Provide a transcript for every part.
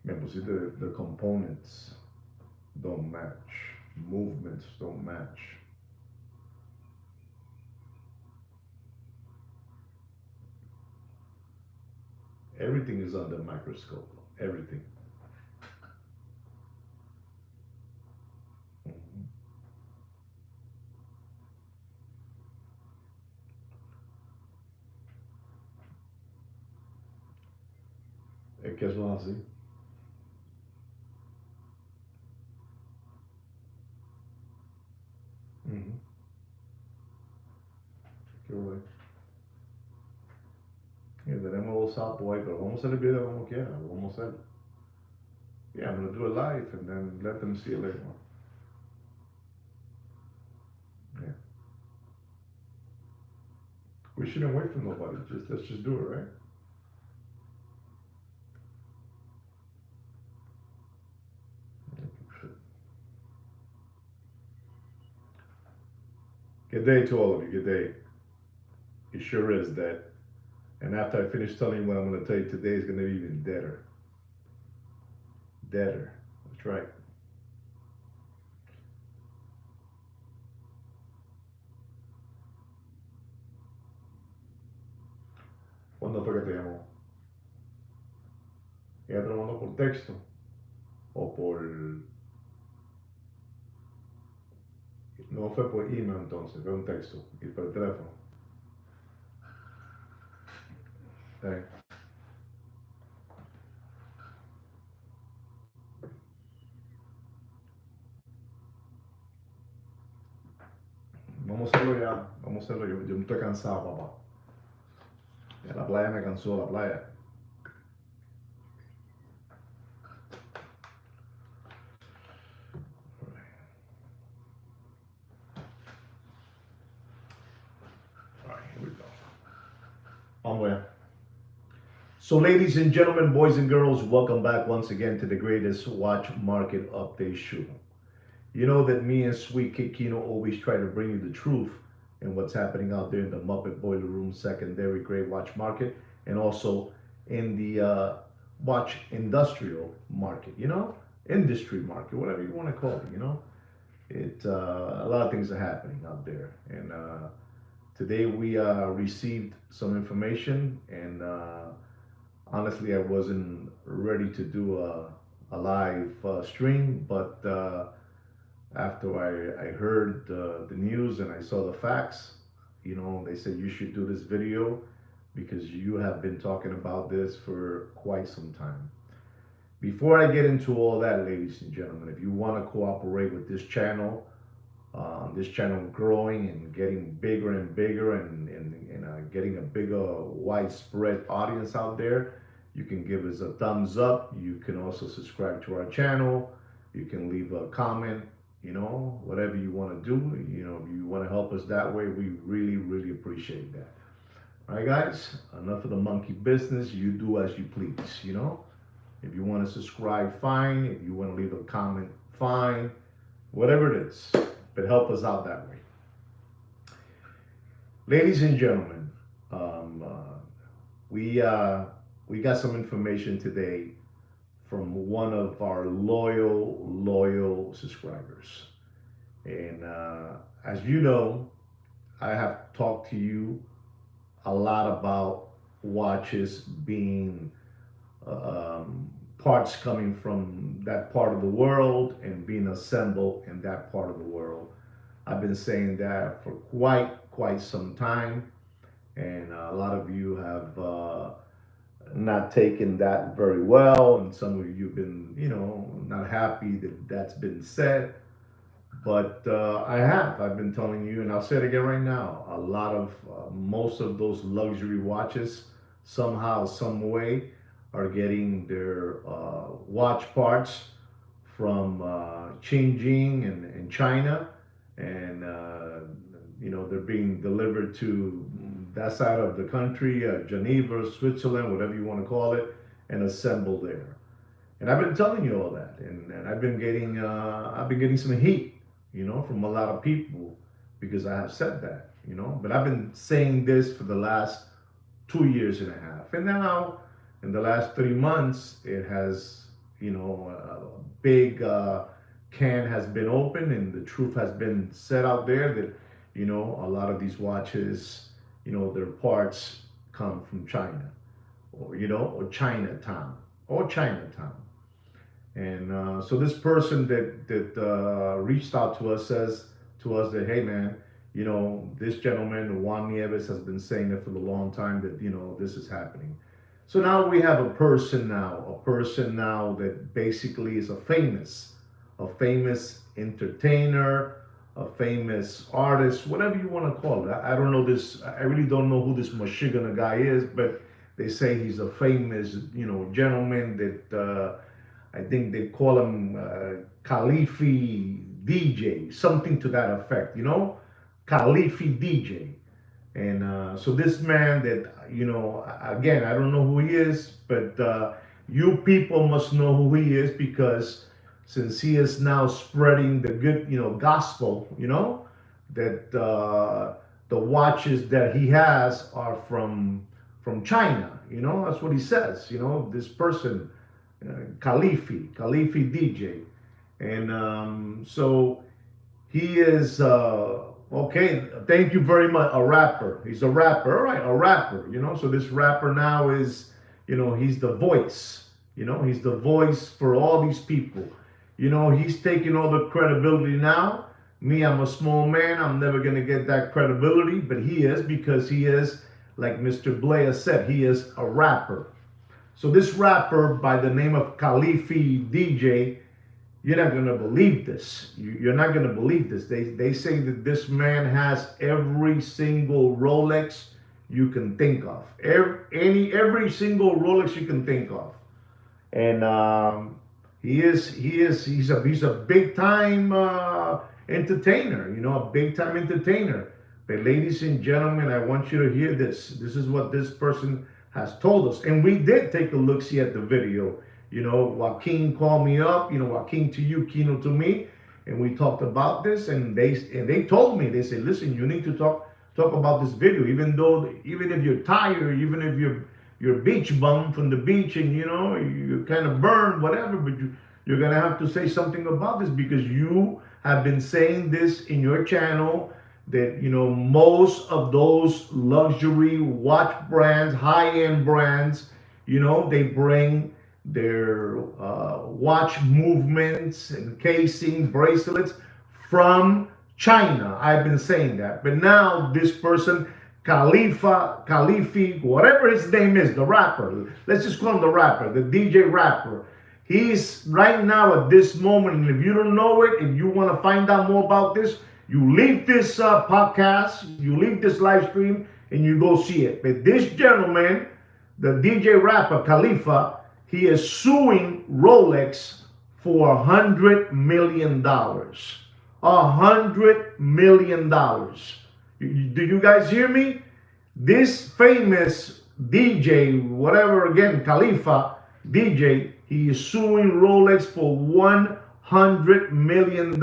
Yeah, but see, the components don't match, movements don't match. Everything is under microscope. Everything. Mhm. Es que eso es así. Ujú. Correcto. Y tenemos dos sapos ahí, pero vamos a hacer el video como quiera. Vamos a hacer. Yeah, I'm gonna do it live and then let them see it later on. Yeah. We shouldn't wait for nobody. Just let's just do it, right? Good day to all of you. Good day. It sure is that. And after I finish telling you what I'm going to tell you today, is going to be even deader. Deader. That's right. ¿Cuándo fue que te llamó? Ella te lo mandó por texto o por... No fue por email entonces, fue un texto y por el teléfono. Eh, Vamos a hacerlo ya, vamos a hacerlo. Yo estoy cansado, papá. Ya la playa me cansó, la playa. All right, here we go. Vamos allá. So, ladies and gentlemen, boys and girls, welcome back once again to the greatest watch market update show. You know that me and Sweet Kikino always try to bring you the truth and what's happening out there in the Muppet Boiler Room secondary great watch market and also in the watch industrial market, industry market, whatever you want to call it, a lot of things are happening out there. And today we received some information and honestly, I wasn't ready to do a live stream, but after I heard the news and I saw the facts, they said you should do this video because you have been talking about this for quite some time. Before I get into all that, ladies and gentlemen, if you want to cooperate with this channel growing and getting bigger and bigger and getting a bigger widespread audience out there, you can give us a thumbs up. You can also subscribe to our channel. You can leave a comment, whatever you want to do. If you want to help us that way, we really, really appreciate that. All right, guys, enough of the monkey business. You do as you please. If you want to subscribe, fine. If you want to leave a comment, fine. Whatever it is, but help us out that way. Ladies and gentlemen, um, uh, we got some information today from one of our loyal subscribers, and as you know, I have talked to you a lot about watches being parts coming from that part of the world and being assembled in that part of the world. I've been saying that for quite some time, and a lot of you have not taken that very well, and some of you have been, not happy that that's been said. But I've been telling you, and I'll say it again right now. A lot of most of those luxury watches, somehow, some way, are getting their watch parts from Xinjiang and China, and they're being delivered to that side of the country, Geneva, Switzerland, whatever you want to call it, and assembled there. And I've been telling you all that, and I've been getting some heat, from a lot of people because I have said that. you know. But I've been saying this for the last 2 years and a half, and now in the last 3 months, it has, you know, a big can has been opened, and the truth has been set out there that, you know, a lot of these watches, you know, their parts come from China, or you know, or Chinatown, or Chinatown. And so this person that reached out to us says to us that, hey man, you know, this gentleman Juan Nieves has been saying it for a long time that, you know, this is happening. So now we have a person now that basically is a famous entertainer, a famous artist, whatever you want to call it. I don't know this. I really don't know who this Michigan guy is, but they say he's a famous, you know, gentleman that. I think they call him Khalifi DJ, something to that effect, you know, Khalifi DJ. And so this man that, you know, again, I don't know who he is, but you people must know who he is, because since he is now spreading the good, you know, gospel, you know, that the watches that he has are from China, you know, that's what he says, you know, this person Khalifi DJ, and so he is okay. Thank you very much. A rapper. He's a rapper. All right, a rapper. You know, so this rapper now is, you know, he's the voice. You know, he's the voice for all these people. You know, he's taking all the credibility now. Me, I'm a small man. I'm never gonna get that credibility, but he is, because he is, like Mr. Blair said, he is a rapper. So this rapper by the name of Khalifi DJ, you're not gonna believe this. You're not gonna believe this. They say that this man has every single Rolex you can think of. Every single Rolex you can think of. And he's a big time entertainer. You know, a big time entertainer. But ladies and gentlemen, I want you to hear this. This is what this person has told us. And we did take a look-see at the video. You know, Joaquin called me up, you know, Joaquin to you, Kino to me, and we talked about this, and they told me, they said, listen, you need to talk about this video, even if you're tired, even if you're beach bum from the beach, and you know, you kind of burned, whatever, but you're gonna have to say something about this, because you have been saying this in your channel, that, you know, most of those luxury watch brands, high-end brands, you know, they bring their watch movements and casing, bracelets from China. I've been saying that. But now this person, Khalifi, whatever his name is, the rapper, let's just call him the rapper, the DJ rapper, he's right now at this moment, and if you don't know it, if you want to find out more about this, you leave this podcast, you leave this live stream, and you go see it. But this gentleman, the DJ rapper Khalifa, he is suing Rolex for $100 million. $100 million. Do you guys hear me? This famous DJ, whatever, again, Khalifa DJ, he is suing Rolex for $100 million,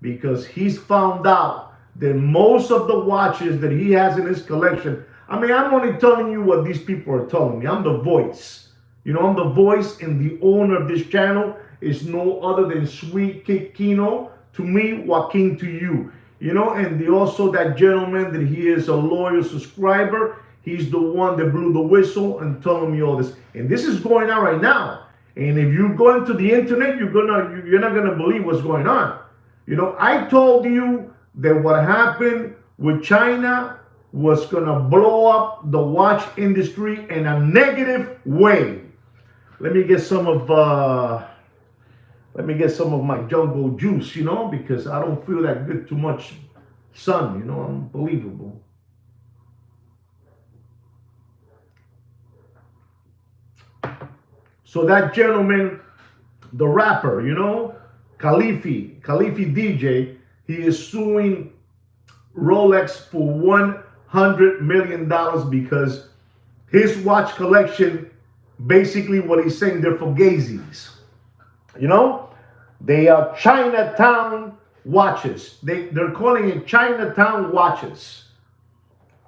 because he's found out that most of the watches that he has in his collection, I mean, I'm only telling you what these people are telling me. I'm the voice. You know, I'm the voice, and the owner of this channel is no other than Sweet Kick Kino to me, Joaquin to you. You know, and also that gentleman that he is a loyal subscriber. He's the one that blew the whistle and telling me all this. And this is going on right now. And if you go into the internet, you're not gonna believe what's going on. You know, I told you that what happened with China was gonna blow up the watch industry in a negative way. Let me get some of my jungle juice, you know, because I don't feel that good, too much sun, you know, unbelievable. So that gentleman, the rapper, you know, Khalifi DJ, he is suing Rolex for $100 million because his watch collection, basically what he's saying, they're Fugazis. You know, they are Chinatown watches. They're calling it Chinatown watches.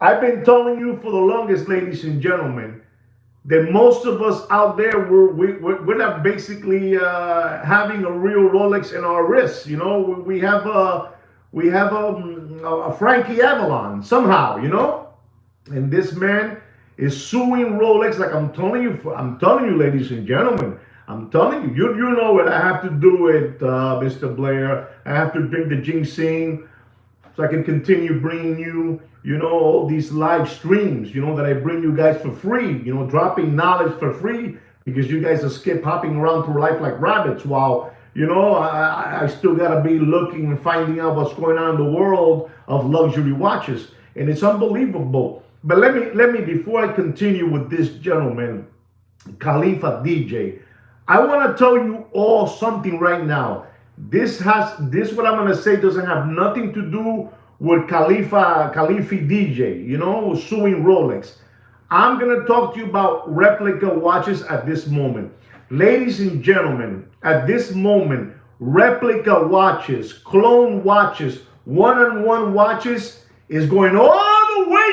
I've been telling you for the longest, ladies and gentlemen, that most of us out there we're not basically having a real Rolex in our wrists. You know, we have a Frankie Avalon somehow. You know, and this man is suing Rolex. Like I'm telling you, ladies and gentlemen. I'm telling you, you know what I have to do with Mr. Blair. I have to drink the ginseng so I can continue bringing you, all these live streams, that I bring you guys for free, dropping knowledge for free because you guys are skip hopping around through life like rabbits while, I still got to be looking and finding out what's going on in the world of luxury watches. And it's unbelievable. But let me, before I continue with this gentleman, Khalifa DJ, I want to tell you all something right now. This what I'm gonna say doesn't have nothing to do with Khalifi DJ, suing Rolex. I'm gonna talk to you about replica watches at this moment. Ladies and gentlemen, at this moment, replica watches, clone watches, one-on-one watches is going all the way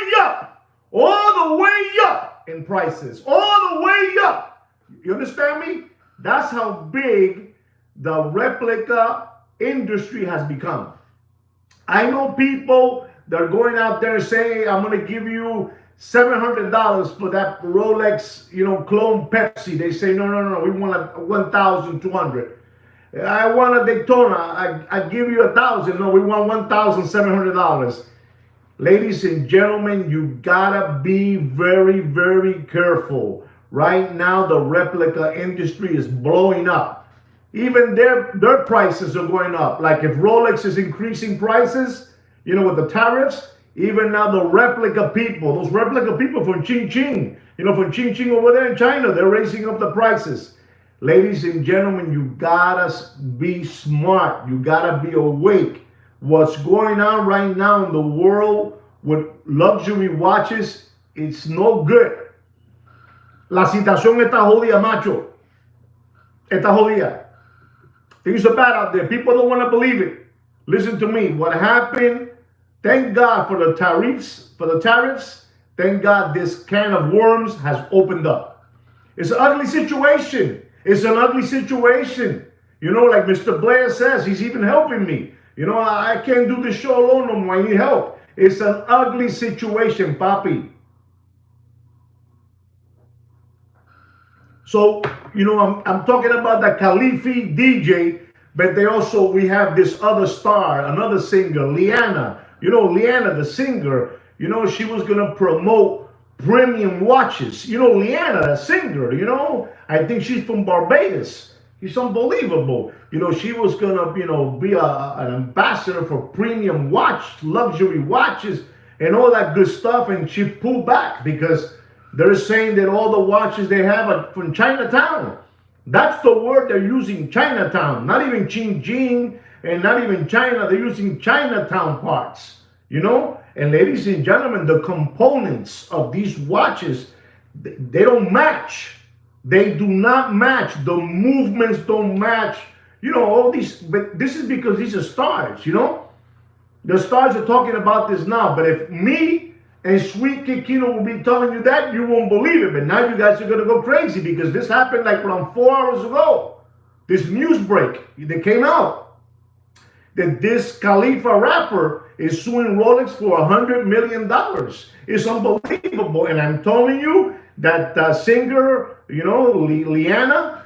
up in prices, all the way up. You understand me? That's how big the replica industry has become. I know people that are going out there saying, I'm going to give you $700 for that Rolex, clone Pepsi. They say, no, we want $1,200. I want a Daytona. I give you $1,000. No, we want $1,700. Ladies and gentlemen, you gotta be very, very careful. Right now, the replica industry is blowing up. Even their prices are going up. Like if Rolex is increasing prices, with the tariffs, even now the those replica people from Ching, from Ching over there in China, they're raising up the prices. Ladies and gentlemen, you gotta be smart. You gotta be awake. What's going on right now in the world with luxury watches, it's no good. La situación está jodida, macho. Está jodida. Things are bad out there. People don't want to believe it. Listen to me. What happened? Thank God for the tariffs. Thank God this can of worms has opened up. It's an ugly situation. Like Mr. Blair says, he's even helping me. I can't do this show alone no more. I need help. It's an ugly situation, papi. So, I'm talking about the Khalifi DJ, but we have this other star, another singer, Liana. Liana, the singer, she was going to promote premium watches. Liana, the singer, I think she's from Barbados. She's unbelievable. She was going to, be an ambassador for premium luxury watches and all that good stuff. And she pulled back because they're saying that all the watches they have are from Chinatown. That's the word they're using, Chinatown. Not even Xinjiang and not even China. They're using Chinatown parts, And ladies and gentlemen, the components of these watches, they don't match. They do not match. The movements don't match. All these, but this is because these are stars, The stars are talking about this now. But if me and Sweet Kikino will be telling you that, you won't believe it. But now you guys are going to go crazy because this happened like around 4 hours ago. This news break that came out that this Khalifa rapper is suing Rolex for $100 million. It's unbelievable. And I'm telling you that singer, Liana,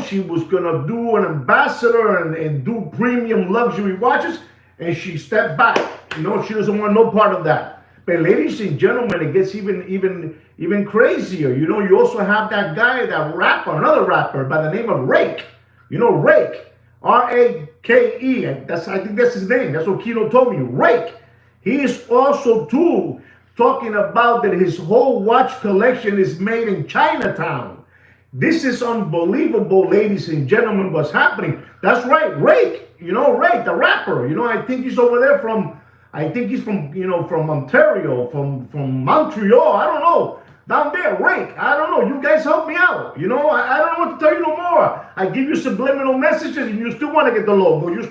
she was going to do an ambassador and do premium luxury watches. And she stepped back. She doesn't want no part of that. But ladies and gentlemen, it gets even crazier. You also have that guy, another rapper by the name of Rake. Rake, R-A-K-E. I think that's his name. That's what Kino told me. Rake. He is also too talking about that his whole watch collection is made in Chinatown. This is unbelievable, ladies and gentlemen. What's happening? That's right, Rake. Rake, the rapper. I think he's over there from Ontario, from Montreal. I don't know. Down there, Rake. I don't know. You guys help me out. I don't know what to tell you no more. I give you subliminal messages and you still want to get the logo. You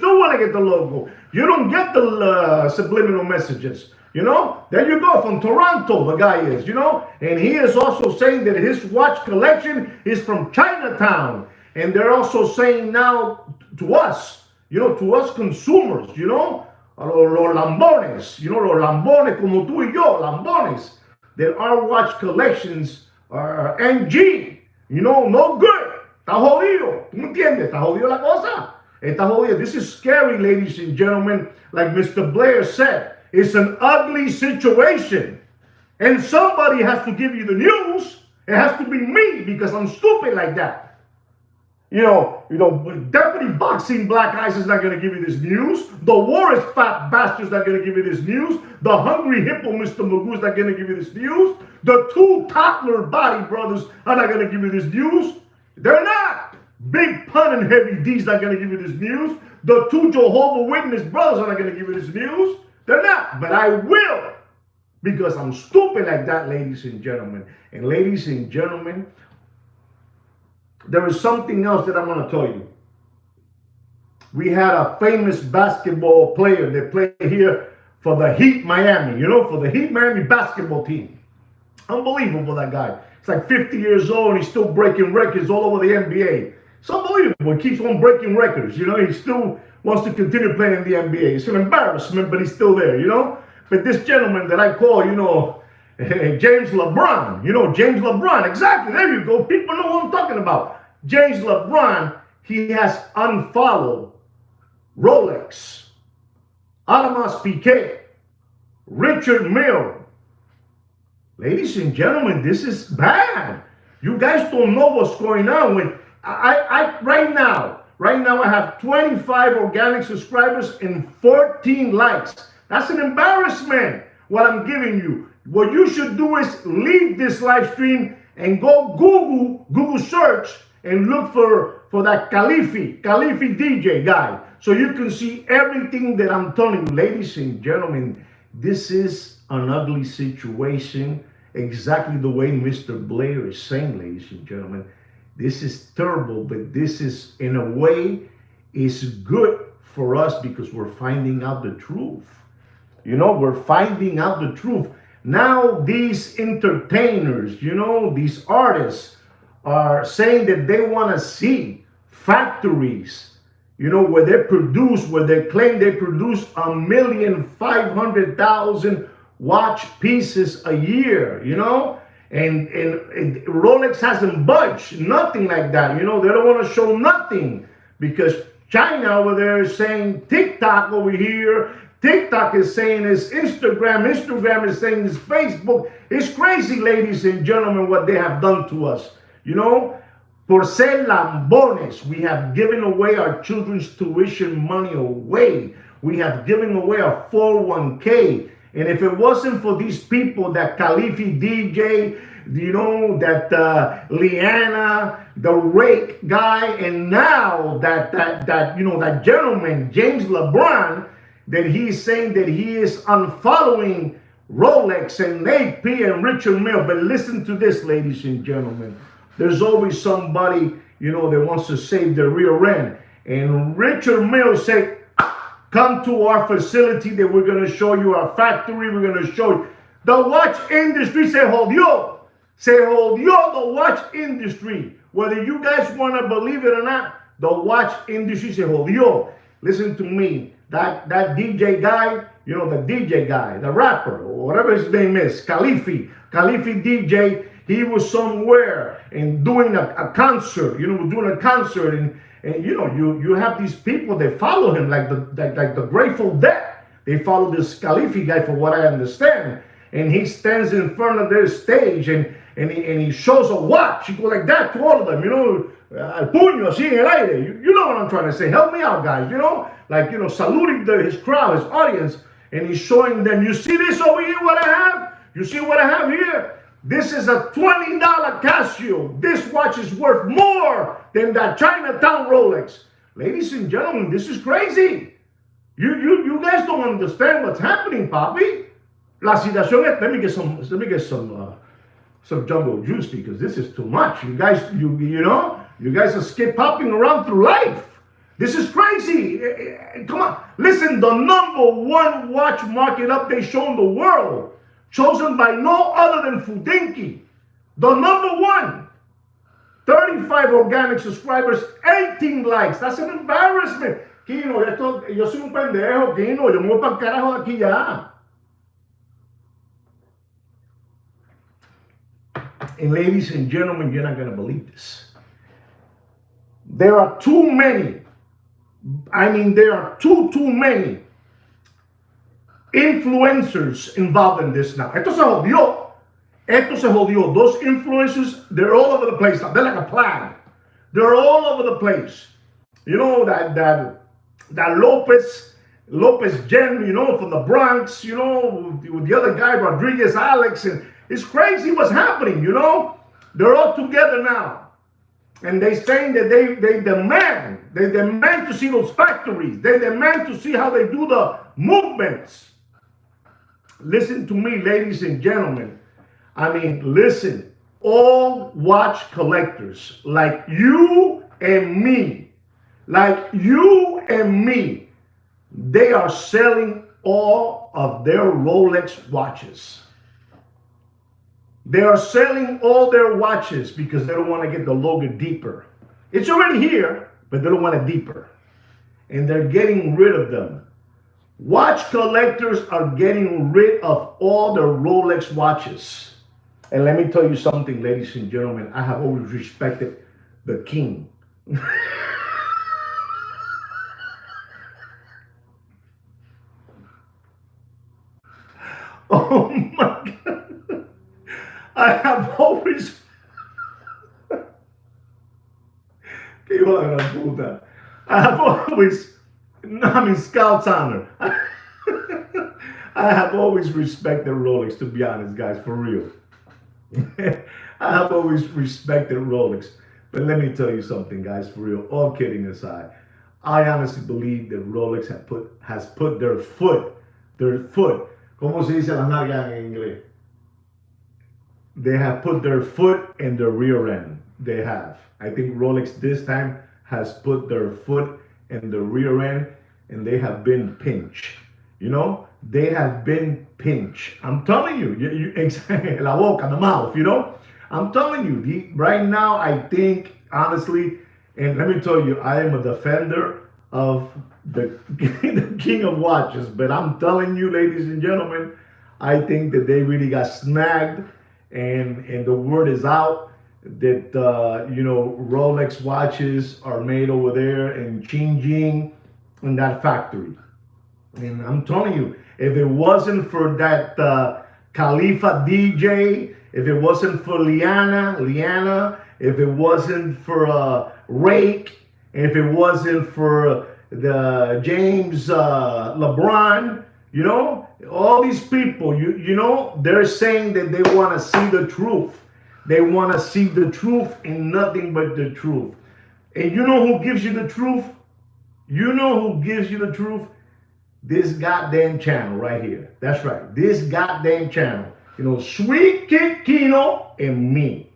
don't get the subliminal messages. You know, there you go, from Toronto, the guy is, you know, and he is also saying that his watch collection is from Chinatown. And they're also saying now to us, you know, to us consumers, you know, los lambones, you know, los lambones como tú y yo, lambones, that our watch collections are NG, you know, no good. Está jodido. ¿Tú me entiendes? Está jodido la cosa. Está jodido. This is scary, ladies and gentlemen. Like Mr. Blair said, it's an ugly situation. And somebody has to give you the news. It has to be me because I'm stupid like that. You know, Deputy Boxing Black Ice is not going to give you this news. The Warriors Fat Bastard's not going to give you this news. The Hungry Hippo Mr. Magoo's not going to give you this news. The two Toddler Body Brothers are not going to give you this news. They're not. Big Pun and Heavy D's not going to give you this news. The two Jehovah Witness brothers are not going to give you this news. They're not. But I will. Because I'm stupid like that, ladies and gentlemen. And ladies and gentlemen, there is something else that I'm going to tell you. We had a famous basketball player that played here for the Heat Miami, you know, for the Heat Miami basketball team. Unbelievable, that guy. He's like 50 years old and he's still breaking records all over the NBA. It's unbelievable. He keeps on breaking records, you know. He still wants to continue playing in the NBA. It's an embarrassment, but he's still there, you know. But this gentleman that I call, you know, James LeBron, you know, James LeBron, exactly, there you go. People know what I'm talking about. James LeBron, he has unfollowed Rolex, Adamas Piquet, Richard Mille. Ladies and gentlemen, this is bad. You guys don't know what's going on. When right now I have 25 organic subscribers and 14 likes. That's an embarrassment, what I'm giving you. What you should do is leave this live stream and go Google search and look for that Khalifi DJ guy. So you can see everything that I'm telling you. Ladies and gentlemen, this is an ugly situation. Exactly the way Mr. Blair is saying, ladies and gentlemen. This is terrible, but this is, in a way, is good for us because we're finding out the truth. You know, we're finding out the truth. Now these entertainers, you know, these artists are saying that they want to see factories, you know, where they claim they produce 1,500,000 watch pieces a year, you know, and Rolex hasn't budged, nothing like that, you know. They don't want to show nothing because China over there is saying TikTok over here. TikTok is saying it's Instagram. Instagram is saying it's Facebook. It's crazy, ladies and gentlemen, what they have done to us. You know, por ser lambones, we have given away our children's tuition money away. We have given away our 401k. And if it wasn't for these people, that Khalifi DJ, you know, that Liana, the rake guy, and now that you know, that gentleman, James LeBron, that he's saying that he is unfollowing Rolex and AP and Richard Mille. But listen to this, ladies and gentlemen. There's always somebody, you know, that wants to save their rear end. And Richard Mille said, come to our facility that we're going to show you, our factory. We're going to show you. The watch industry se jodió. Se jodió the watch industry. Whether you guys want to believe it or not, the watch industry se jodió. Listen to me. That DJ guy, you know, the DJ guy, the rapper, or whatever his name is, Khalifi DJ, he was somewhere and doing a concert, you know, doing a concert, and you know, you have these people that follow him like the Grateful Dead. They follow this Khalifi guy, for what I understand, and he stands in front of their stage and he shows a watch. He goes like that to all of them, you know, al puño así en el aire. You know what I'm trying to say. Help me out, guys. You know, like, you know, saluting his crowd, his audience, and he's showing them. You see this over here? What I have? You see what I have here? This is a $20 Casio. This watch is worth more than that Chinatown Rolex. Ladies and gentlemen, this is crazy. You guys don't understand what's happening, papi. La situación es, let me get some jungle juice because this is too much. You guys, you know, you guys are skip hopping around through life. This is crazy. Come on. Listen, the #1 watch market update show in the world, chosen by no other than Fudinki. The #1. 35 organic subscribers, 18 likes. That's an embarrassment. Kino, yo soy un pendejo, Kino. Yo me voy para el carajo de aquí ya. And ladies and gentlemen, you're not going to believe this. There are too many. There are too many influencers involved in this now. Esto se jodió. Those influencers, they're all over the place now. They're like a plague. They're all over the place. You know, that Lopez Jen, you know, from the Bronx, you know, with the other guy, Rodriguez Alex, and it's crazy what's happening, you know. They're all together now. And they're saying that they demand to see those factories. They demand to see how they do the movements. Listen to me, ladies and gentlemen. Listen, all watch collectors like you and me, they are selling all of their Rolex watches. They are selling all their watches because they don't want to get the logo deeper. It's already here, but they don't want it deeper. And they're getting rid of them. Watch collectors are getting rid of all their Rolex watches. And let me tell you something, ladies and gentlemen. I have always respected the king. Oh my God. I have always. I have always. Scout's honor. I have always respected Rolex, to be honest, guys, for real. I have always respected Rolex. But let me tell you something, guys, for real. All kidding aside, I honestly believe that Rolex has put their foot. ¿Cómo se dice las nalgas en inglés? They have put their foot in the rear end. They have. I think Rolex this time has put their foot in the rear end, and they have been pinched. You know, they have been pinched. I'm telling you, la boca, the mouth, you know. I'm telling you, right now, I think, honestly, and let me tell you, I am a defender of the king of watches, but I'm telling you, ladies and gentlemen, I think that they really got snagged, and the word is out that, Rolex watches are made over there in Xinjiang in that factory. And I'm telling you, if it wasn't for that Khalifa DJ, if it wasn't for Liana, if it wasn't for Rake, if it wasn't for the James LeBron, you know, all these people, you know, they're saying that they want to see the truth. They want to see the truth and nothing but the truth. And you know who gives you the truth? You know who gives you the truth? This goddamn channel right here. That's right. This goddamn channel. You know, Sweet Kid Kino and me.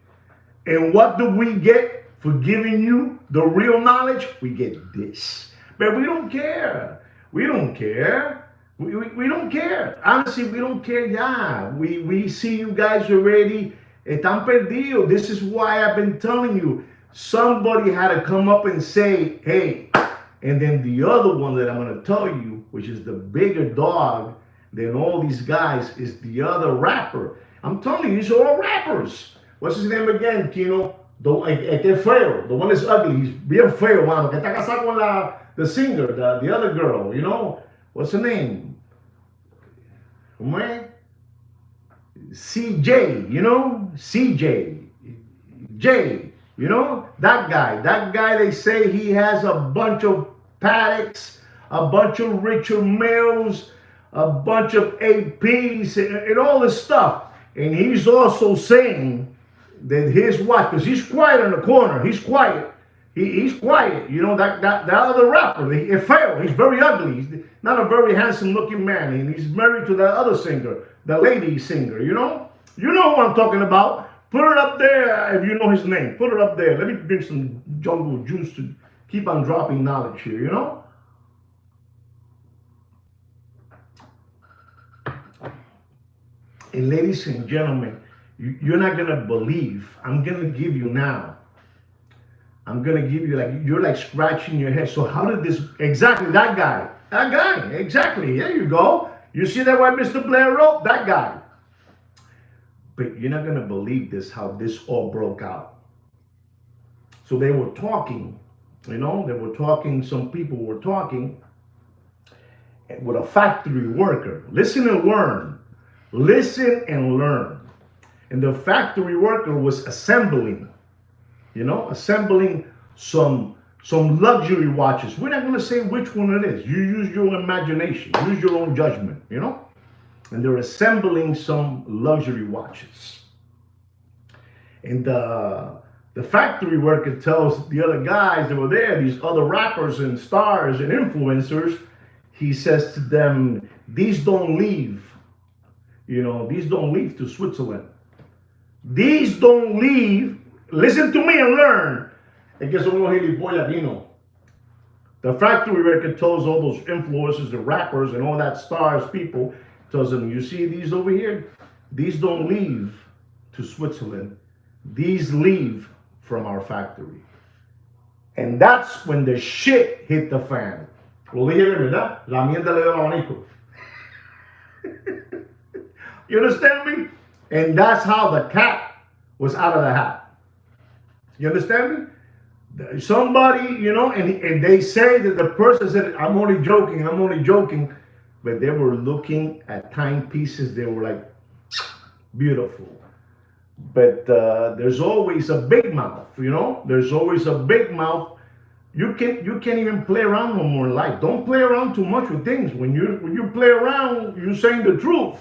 And what do we get for giving you the real knowledge? We get this. But we don't care. We don't care. We don't care. Honestly, we don't care. Yeah, we see you guys already. Están perdidos. This is why I've been telling you. Somebody had to come up and say, hey. And then the other one that I'm going to tell you, which is the bigger dog than all these guys, is the other rapper. I'm telling you, these are all rappers. What's his name again, Kino? El que es feo. The one that's ugly. He's bien feo, mano. Que está casado con the singer, the other girl, you know? What's her name? Man? CJ, you know? CJ. J, you know? That guy, they say he has a bunch of Paddocks, a bunch of Richard Mills, a bunch of APs, and all this stuff. And he's also saying that his wife, because he's quiet in the corner, he's quiet. He's quiet. You know, that other rapper, he failed. He's very ugly. He's not a very handsome looking man. And he's married to that other singer, the lady singer, you know? You know what I'm talking about. Put it up there if you know his name. Put it up there. Let me drink some jungle juice to keep on dropping knowledge here, you know? And ladies and gentlemen, you're not gonna believe. I'm gonna give you now. I'm gonna give you, like, you're like scratching your head. So how did this, exactly that guy, exactly, there you go. You see that what Mr. Blair wrote? That guy. But you're not gonna believe this, how this all broke out. So they were talking, you know, some people were talking with a factory worker. Listen and learn. Listen and learn. And the factory worker was assembling, you know, some luxury watches. We're not going to say which one it is. You use your own imagination, use your own judgment, you know. And they're assembling some luxury watches. And the factory worker tells the other guys that were there, these other rappers and stars and influencers, he says to them, these don't leave, you know, these don't leave to Switzerland. These don't leave. Listen to me and learn. The factory worker tells all those influencers, the rappers and all that stars people, tells them, you see these over here? These don't leave to Switzerland. These leave from our factory. And that's when the shit hit the fan. Lo dije bien, ¿verdad? La mierda le dio el abanico. You understand me? And that's how the cat was out of the hat. You understand me? Somebody, you know, and they say that the person said, I'm only joking. But they were looking at timepieces. They were like, beautiful. But there's always a big mouth, you know? There's always a big mouth. You can't even play around no more in life. Don't play around too much with things. When you play around, you're saying the truth.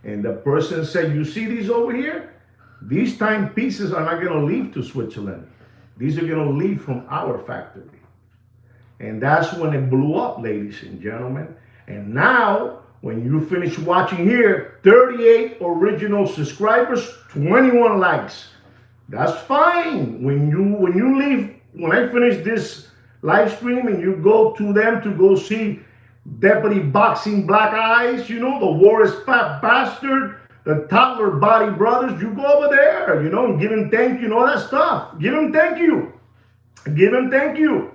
And the person said, you see these over here? These timepieces are not going to leave to Switzerland. These are going to leave from our factory. And that's when it blew up, ladies and gentlemen. And now, when you finish watching here, 38 original subscribers, 21 likes. That's fine. When you leave, when I finish this live stream and you go to them to go see Deputy Boxing Black Eyes, you know, the Warriors Fat Bastard, the Toddler Body Brothers, you go over there, you know, and give him thank you and all that stuff. Give him thank you. Give him thank you.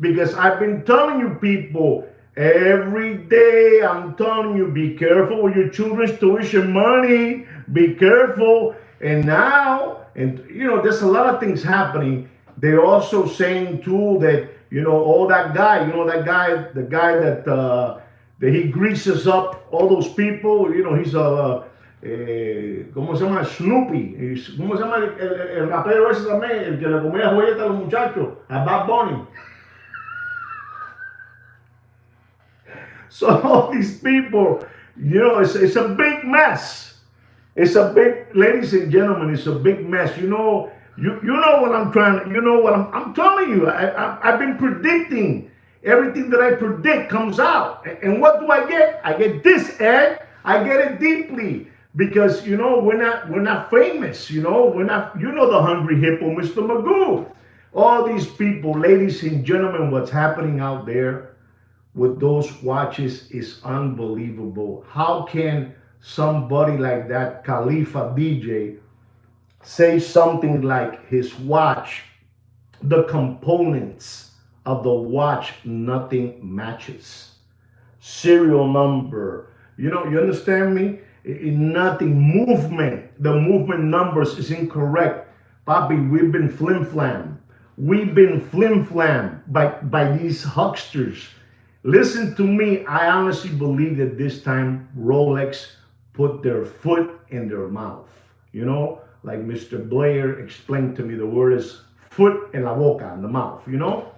Because I've been telling you people, every day I'm telling you, be careful with your children's tuition money. Be careful. And now, and you know, there's a lot of things happening. They're also saying too that, you know, all that guy, you know, the guy that he greases up all those people, you know, he's a, ¿cómo se llama? Snoopy. ¿Cómo se llama el rapero ese también? El que le comía joyeta a los muchachos, a Bad Bunny. So all these people, you know, it's a big mess. It's a big, ladies and gentlemen, it's a big mess. You know, you know what I'm trying, you know what I'm telling you. I've been predicting. Everything that I predict comes out. And what do I get? I get this, Ed. I get it deeply. Because, you know, we're not famous, you know. We're not, you know, the hungry hippo, Mr. Magoo. All these people, ladies and gentlemen, what's happening out there with those watches is unbelievable. How can somebody like that, Khalifa DJ, say something like his watch, the components of the watch, nothing matches? Serial number, you know, you understand me? Nothing. Movement, the movement numbers is incorrect. Bobby, we've been flim-flam. We've been flim-flam by these hucksters. Listen to me, I honestly believe that this time Rolex put their foot in their mouth. You know, like Mr. Blair explained to me, the word is foot en la boca, in the mouth, you know?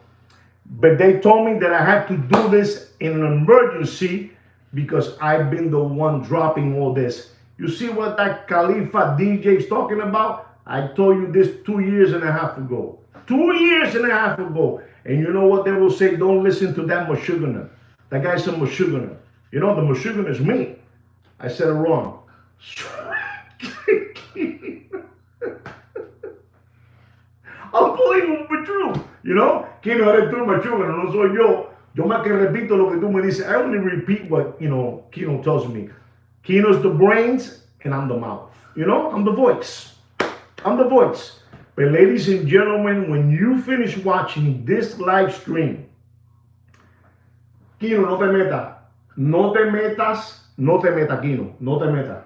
But they told me that I had to do this in an emergency because I've been the one dropping all this. You see what that Khalifa DJ is talking about? I told you this 2 years and a half ago. 2 years and a half ago. And you know what they will say? Don't listen to that Meshuggah. That guy's a Meshuggah. You know, the Meshuggah is me. I said it wrong. Unbelievable but true. You know, Kino, eres tú, machuga, no soy yo. Yo más que repito lo que tú me dices. I only repeat what, Kino tells me. Kino's the brains and I'm the mouth. You know, I'm the voice. I'm the voice. But ladies and gentlemen, when you finish watching this live stream, Kino, no te metas. No te metas. No te metas, Kino. No te metas.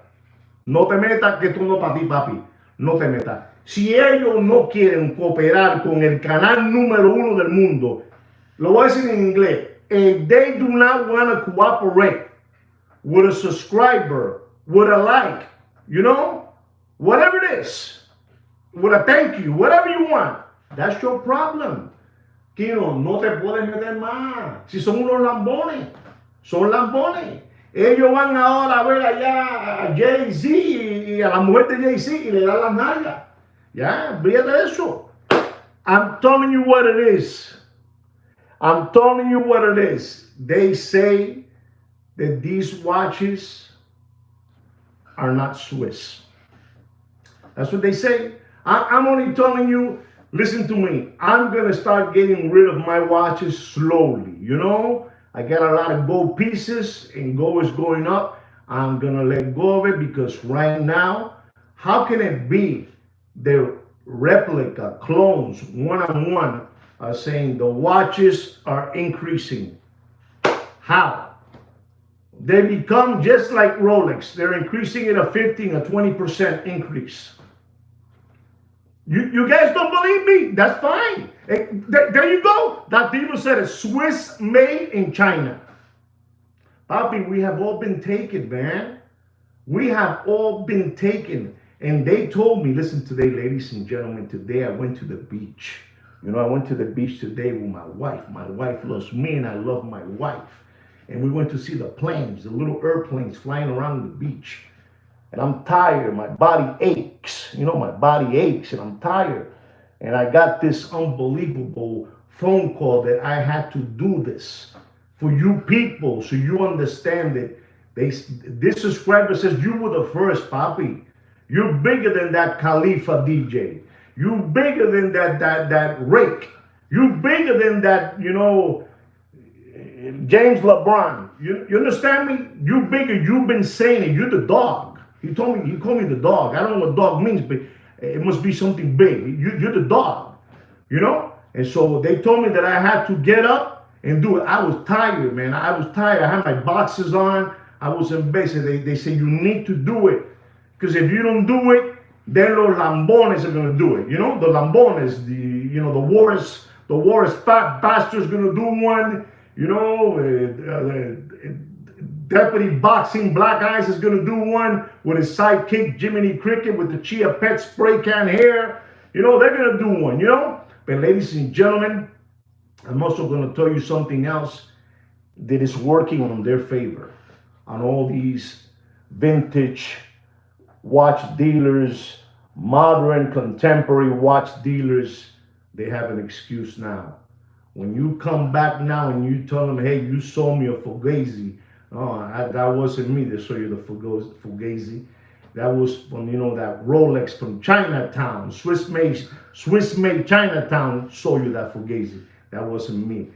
No te metas, que tú no para ti, papi. No te metas. Si ellos no quieren cooperar con el canal número 1 del mundo, lo voy a decir en inglés. If they do not want to cooperate with a subscriber, with a like, whatever it is, with a thank you, whatever you want, that's your problem. Kino, no te puedes meter más. Si son unos lambones, son lambones. Ellos van ahora a ver allá a Jay-Z y a la mujer de Jay-Z y le dan las nalgas. Ya, olvídate de eso. I'm telling you what it is. I'm telling you what it is. They say that these watches are not Swiss. That's what they say. I'm only telling you, listen to me. I'm going to start getting rid of my watches slowly. I got a lot of gold pieces and gold is going up. I'm going to let go of it because right now, how can it be the replica clones one-on-one are saying the watches are increasing? How? They become just like Rolex. They're increasing at a 15, a 20% increase. You guys don't believe me? That's fine. There you go. That people said it's Swiss made in China. Papi, we have all been taken, man. We have all been taken. And they told me, listen, today, ladies and gentlemen, today I went to the beach. I went to the beach today with my wife. My wife loves me and I love my wife. And we went to see the planes, the little airplanes flying around the beach. And I'm tired. My body aches. My body aches and I'm tired. And I got this unbelievable phone call that I had to do this for you people so you understand it. This subscriber says, you were the first, Papi. You're bigger than that Khalifa DJ. You're bigger than that rake. You're bigger than that, James LeBron. You understand me? You're bigger. You've been saying it. You're the dog. He called me the dog. I don't know what dog means, but it must be something big. You're the dog, And so they told me that I had to get up and do it. I was tired, man. I was tired. I had my boxes on. I was in bed. They said, you need to do it. Because if you don't do it, then los lambones are going to do it. The lambones, the worst fat bastard's going to do one. Deputy Boxing Black Eyes is going to do one with his sidekick Jiminy Cricket with the Chia Pet spray can hair. They're going to do one, But ladies and gentlemen, I'm also going to tell you something else that is working on their favor. On all these vintage watch dealers, modern contemporary watch dealers, they have an excuse now. When you come back now and you tell them, hey, you sold me a Fugazi. Oh, that wasn't me that sold you the Fugazi. That was from, that Rolex from Chinatown. Swiss made Chinatown sold you that Fugazi. That wasn't me.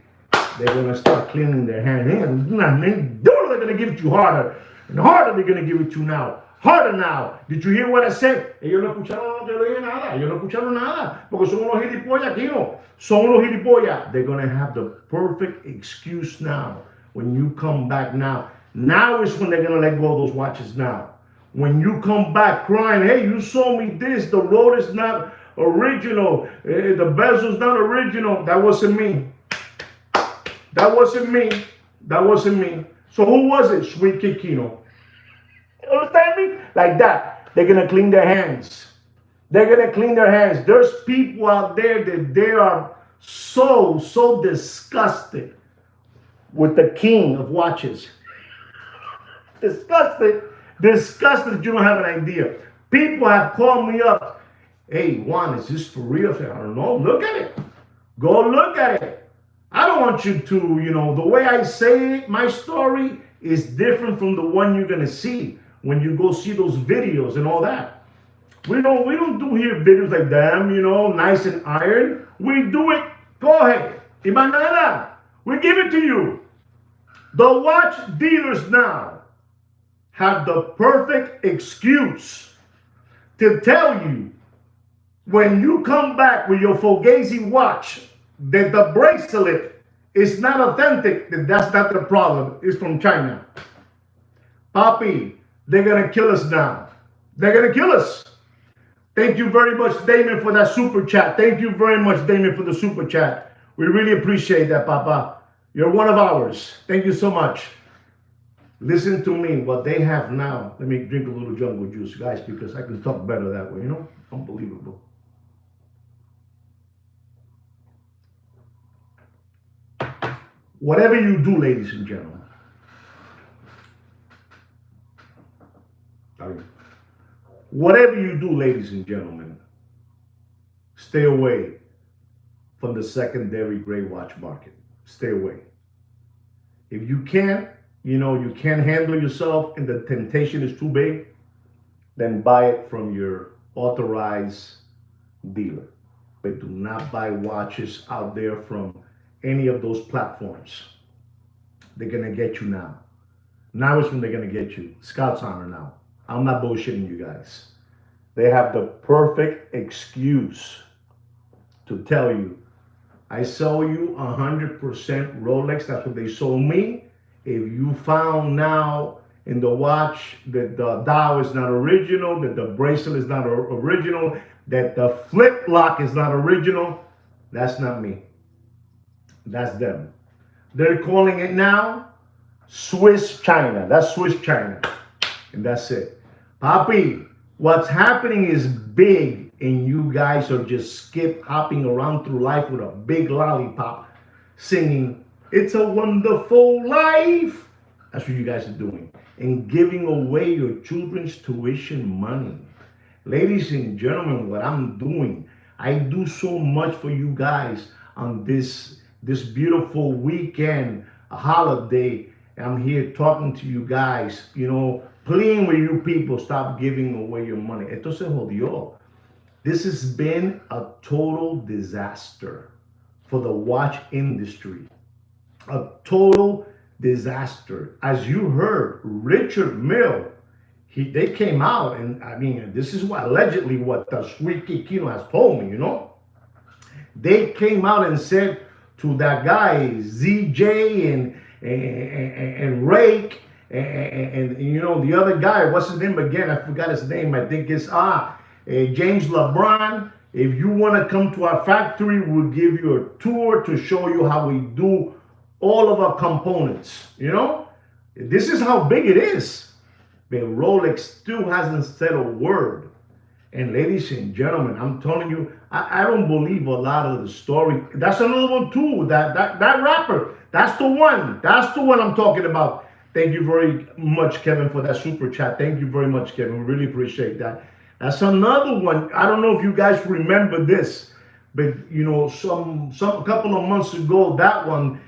They're going to start cleaning their hand. They're going to give it to you harder. And harder they're going to give it to you now. Harder now. Did you hear what I said? Ellos no escucharon lo que le dije nada. Ellos no escucharon nada. Porque son unos gilipollas aquí, no. Son unos gilipollas. They're going to have the perfect excuse now. When you come back now. Now is when they're going to let go of those watches now. When you come back crying, hey, you sold me this. The road is not original. The bezel's not original. That wasn't me. That wasn't me. That wasn't me. So who was it? Sweet Kid Kino. You understand me? Like that. They're going to clean their hands. They're going to clean their hands. There's people out there that they are so disgusted with the king of watches. Disgusted you don't have an idea. People have called me up. Hey, Juan, is this for real? I don't know. Look at it. Go look at it. I don't want you to, the way I say it, my story is different from the one you're going to see when you go see those videos and all that. We don't do here videos like them, nice and iron. We do it Go ahead. Y más nada. We give it to you. The watch dealers now have the perfect excuse to tell you when you come back with your Fugazi watch that the bracelet is not authentic, that that's not the problem. It's from China. Papi, they're going to kill us now. They're going to kill us. Thank you very much, Damon, for that super chat. Thank you very much, Damon, for the super chat. We really appreciate that, Papa. You're one of ours. Thank you so much. Listen to me, what they have now. Let me drink a little jungle juice, guys, because I can talk better that way, you know? Unbelievable. Whatever you do, ladies and gentlemen, whatever you do, ladies and gentlemen, stay away from the secondary gray watch market. Stay away. If you can't, you can't handle yourself and the temptation is too big, then buy it from your authorized dealer. But do not buy watches out there from any of those platforms. They're gonna get you now. Now is when they're gonna get you. Scout's honor now. I'm not bullshitting you guys. They have the perfect excuse to tell you, I sell you 100% Rolex. That's what they sold me. If you found now in the watch that the dial is not original, that the bracelet is not original, that the flip lock is not original, that's not me. That's them. They're calling it now Swiss China. That's Swiss China. And that's it. Papi, what's happening is big, and you guys are just skip hopping around through life with a big lollipop singing, "It's a wonderful life." That's what you guys are doing. And giving away your children's tuition money. Ladies and gentlemen, what I'm doing, I do so much for you guys on this beautiful weekend, a holiday. I'm here talking to you guys, pleading with you people, stop giving away your money. Esto se jodió. This has been a total disaster for the watch industry. A total disaster. As you heard, Richard Mille, they came out, and I mean, this is allegedly what the Sweet Kikino has told me, They came out and said to that guy, ZJ and Rake, and the other guy, what's his name again? I forgot his name. I think it's James LeBron. If you want to come to our factory, we'll give you a tour to show you how we do all of our components. This is how big it is. But Rolex still hasn't said a word. And ladies and gentlemen, I'm telling you, I don't believe a lot of the story. That's another one too. That rapper. That's the one. That's the one I'm talking about. Thank you very much, Kevin, for that super chat. Thank you very much, Kevin. We really appreciate that. That's another one. I don't know if you guys remember this, but a couple of months ago, that one,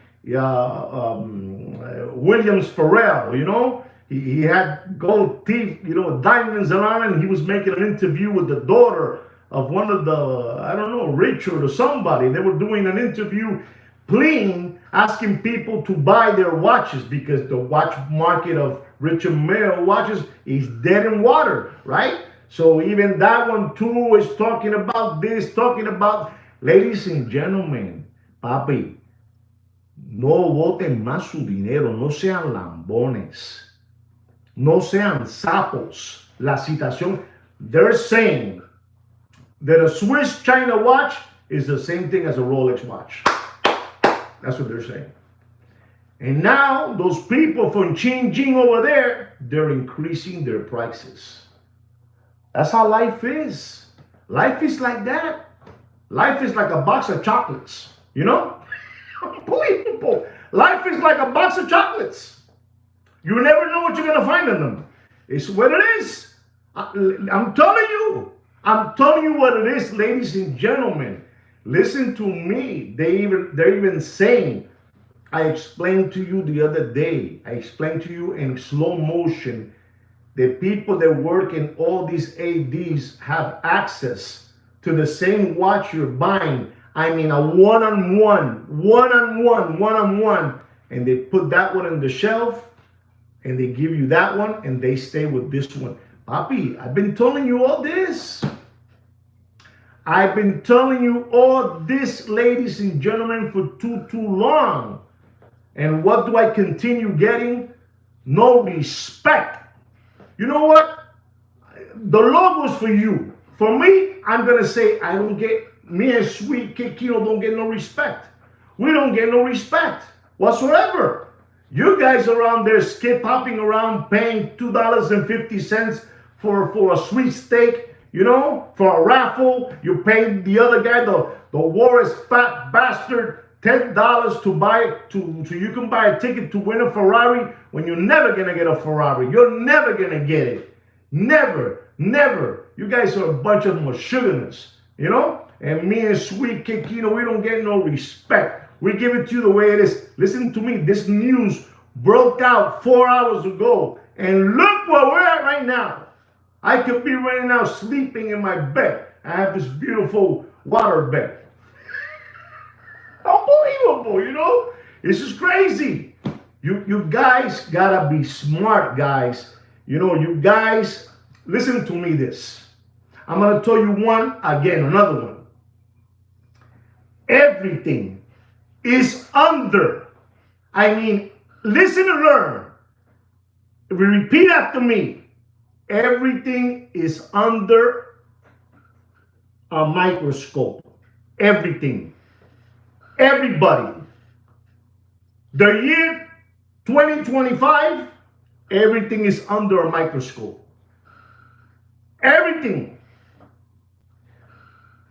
Williams Farrell, he had gold teeth, diamonds around it, and he was making an interview with the daughter of one of the, Richard or somebody. They were doing an interview, pleading, asking people to buy their watches because the watch market of Richard Mille watches is dead in water, right? So even that one too is talking about this, ladies and gentlemen, papi, no voten más su dinero, no sean lambones, no sean sapos. La citación, they're saying that a Swiss China watch is the same thing as a Rolex watch. That's what they're saying. And now those people from Xinjiang over there, they're increasing their prices. That's how life is. Life is like that. Life is like a box of chocolates, Unbelievable. Life is like a box of chocolates. You never know what you're going to find in them. It's what it is. I'm telling you what it is, ladies and gentlemen. Listen to me. They're even saying, I explained to you the other day, I explained to you in slow motion, the people that work in all these ADs have access to the same watch you're buying I mean a one-on-one, and they put that one on the shelf, and they give you that one, and they stay with this one. Papi, I've been telling you all this. I've been telling you all this, ladies and gentlemen, for too long. And what do I continue getting? No respect. You know what? The logo's for you. For me, I'm going to say I don't get, me and Sweet Kikino don't get no respect. We don't get no respect whatsoever. You guys around there skip hopping around paying $2.50 for a sweet steak, you know, for a raffle. You pay the other guy, the worst fat bastard, $10 to buy so you can buy a ticket to win a Ferrari when you're never gonna get a Ferrari. You're never gonna get it. Never. You guys are a bunch of mashuganas, you know? And me and Sweet Kikino, we don't get no respect. We give it to you the way it is. Listen to me. This news broke out 4 hours ago. And look where we're at right now. I could be right now sleeping in my bed. I have this beautiful water bed. Unbelievable, you know? This is crazy. You guys gotta be smart, guys. You know, you guys, listen to me this. I'm gonna tell you another one. Everything is under. I mean, listen and learn. Repeat after me. Everything is under a microscope. Everything. Everybody. The year 2025, everything is under a microscope. Everything.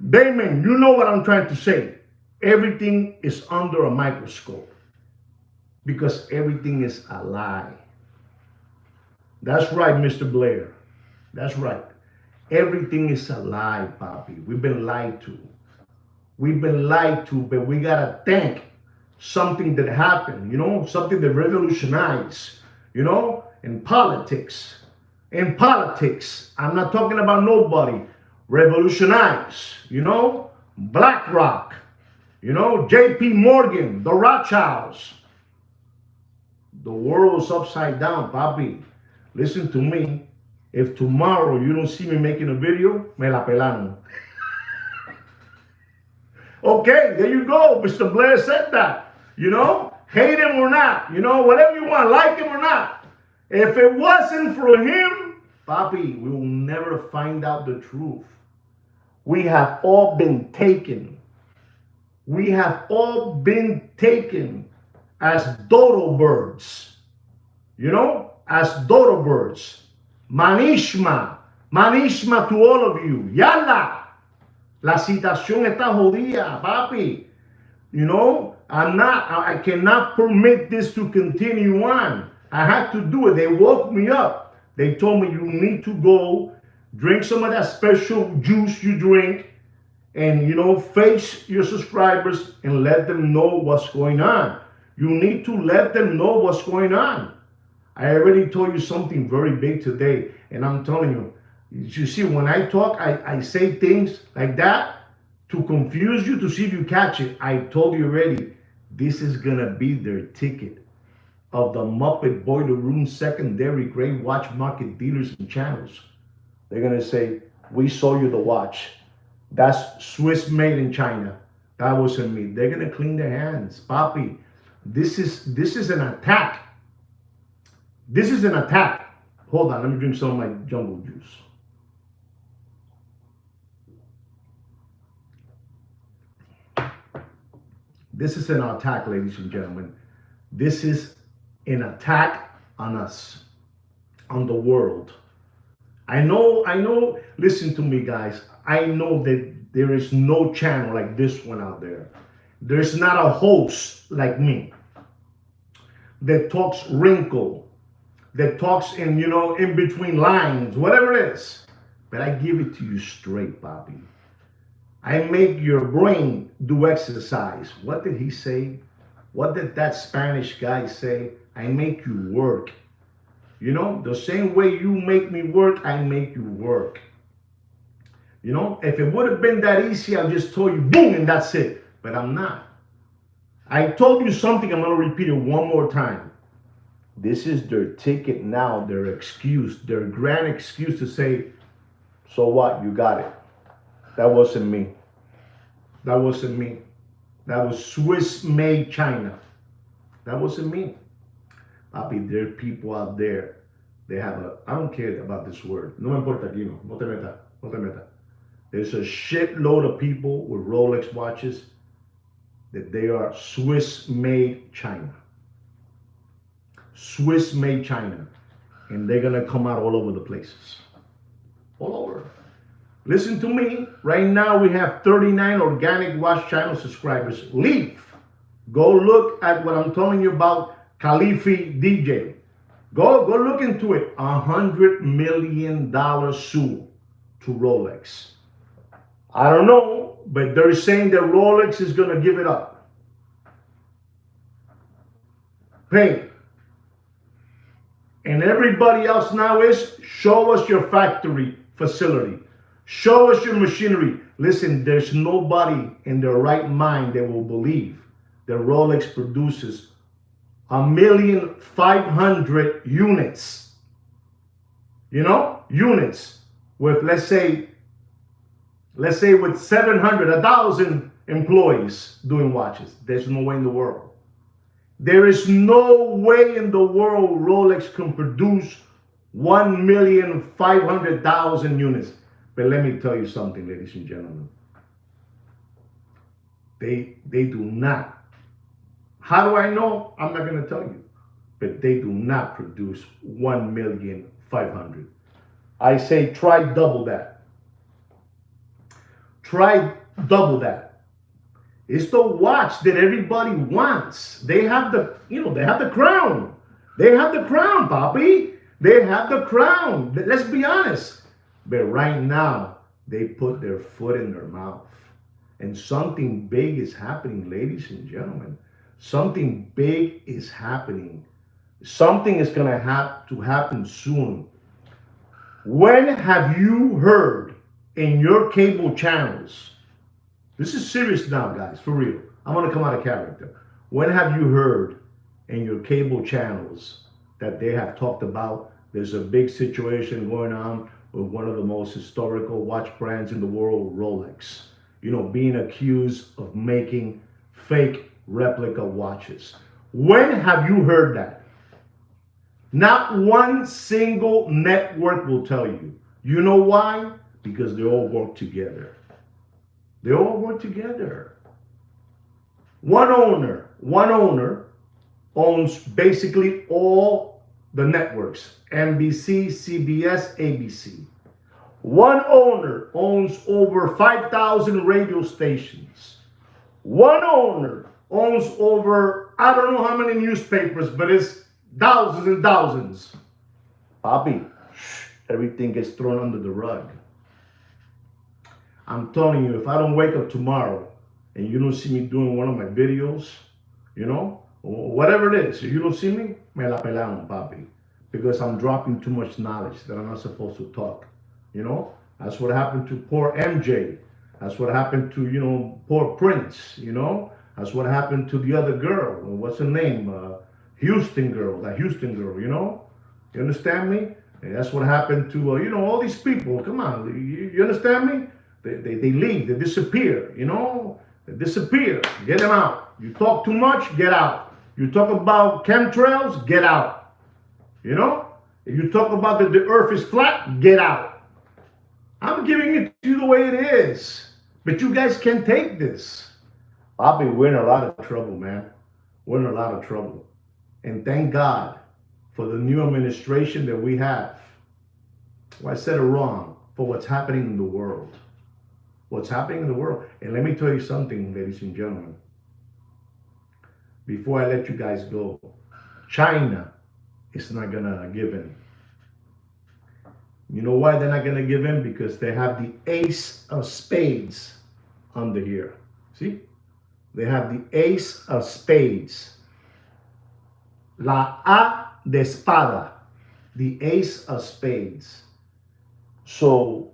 Damon, you know what I'm trying to say. Everything is under a microscope because everything is a lie. That's right, Mr. Blair. That's right. Everything is a lie, Papi. We've been lied to. We've been lied to, but we gotta thank something that happened, you know, something that revolutionized, you know, in politics. In politics, I'm not talking about nobody. Revolutionize, you know, BlackRock, you know, JP Morgan, the Rothschilds. The world's upside down, Papi. Listen to me. If tomorrow you don't see me making a video, me la pelano. Okay, there you go. Mr. Blair said that. You know, hate him or not, you know, whatever you want, like him or not. If it wasn't for him, Papi, we will never find out the truth. We have all been taken. We have all been taken as dodo birds. You know, as dodo birds. Manishma to all of you. Yalla. La situación está jodida, papi. You know, I cannot permit this to continue on. I had to do it. They woke me up. They told me you need to go drink some of that special juice you drink and, you know, face your subscribers and let them know what's going on. You need to let them know what's going on. I already told you something very big today, and I'm telling you, you see, when I talk, I say things like that to confuse you, to see if you catch it. I told you already, this is going to be their ticket of the Muppet Boiler Room secondary grade watch market dealers and channels. They're going to say, we sold you the watch. That's Swiss made in China. That wasn't me. They're going to clean their hands. Papi, this is an attack. This is an attack. Hold on, let me drink some of my jungle juice. This is an attack, ladies and gentlemen. This is an attack on us, on the world. I know, listen to me, guys. I know that there is no channel like this one out there. There's not a host like me that talks wrinkle, that talks in, you know, in between lines, whatever it is. But I give it to you straight, Bobby. I make your brain do exercise. What did he say? What did that Spanish guy say? I make you work. You know, the same way you make me work, I make you work. You know, if it would have been that easy, I just told you, boom, and that's it. But I'm not. I told you something, I'm going to repeat it one more time. This is their ticket now, their excuse, their grand excuse to say, so what, you got it. That wasn't me. That wasn't me. That was Swiss made China. That wasn't me. Papi, there are people out there, they have a, I don't care about this word. No me importa aquí, no. No te meta. No te meta. There's a shitload of people with Rolex watches that they are Swiss made China. Swiss made China. And they're going to come out all over the places. All over. Listen to me. Right now we have 39 organic watch channel subscribers. Leave. Go look at what I'm telling you about Khalifi DJ. Go look into it. $100 million sue to Rolex. I don't know, but they're saying that Rolex is going to give it up. Pay. And everybody else now is, show us your factory facility. Show us your machinery. Listen, there's nobody in their right mind that will believe that Rolex produces 1,500,000 units. You know, units with, let's say with 700, 1,000 employees doing watches. There's no way in the world. There is no way in the world Rolex can produce 1,500,000 units. But let me tell you something, ladies and gentlemen. They do not. How do I know? I'm not going to tell you. But they do not produce 1,500,000. I say try double that. Try double that. It's the watch that everybody wants. They have the, they have the crown. They have the crown, papi. They have the crown. Let's be honest. But right now, they put their foot in their mouth. And something big is happening, ladies and gentlemen. Something big is happening. Something is going to have to happen soon. When have you heard in your cable channels? This is serious now, guys, for real. I'm going to come out of character. When have you heard in your cable channels that they have talked about there's a big situation going on with one of the most historical watch brands in the world, Rolex? Being accused of making fake replica watches. When have you heard that? Not one single network will tell you. You know why? Because they all work together. They all work together. One owner owns basically all the networks. NBC, CBS, ABC. One owner owns over 5,000 radio stations. One owner owns over, I don't know how many newspapers, but it's thousands and thousands. Papi, everything gets thrown under the rug. I'm telling you, if I don't wake up tomorrow and you don't see me doing one of my videos, whatever it is, if you don't see me, me la pelamos, papi. Because I'm dropping too much knowledge that I'm not supposed to talk. That's what happened to poor MJ. That's what happened to, poor Prince, That's what happened to the other girl. What's her name? Houston girl, You understand me? And that's what happened to, all these people. Come on, you understand me? They leave, they disappear, They disappear. Get them out. You talk too much, get out. You talk about chemtrails, get out. If you talk about that the earth is flat, get out. I'm giving it to you the way it is. But you guys can't take this. Papi, we're in a lot of trouble, man. We're in a lot of trouble. And thank God for the new administration that we have. Well, I said it wrong. For what's happening in the world. What's happening in the world. And let me tell you something, ladies and gentlemen. Before I let you guys go, China is not going to give in. You know why they're not going to give in? Because they have the ace of spades under here. See? They have the ace of spades. La A de espada. The ace of spades. So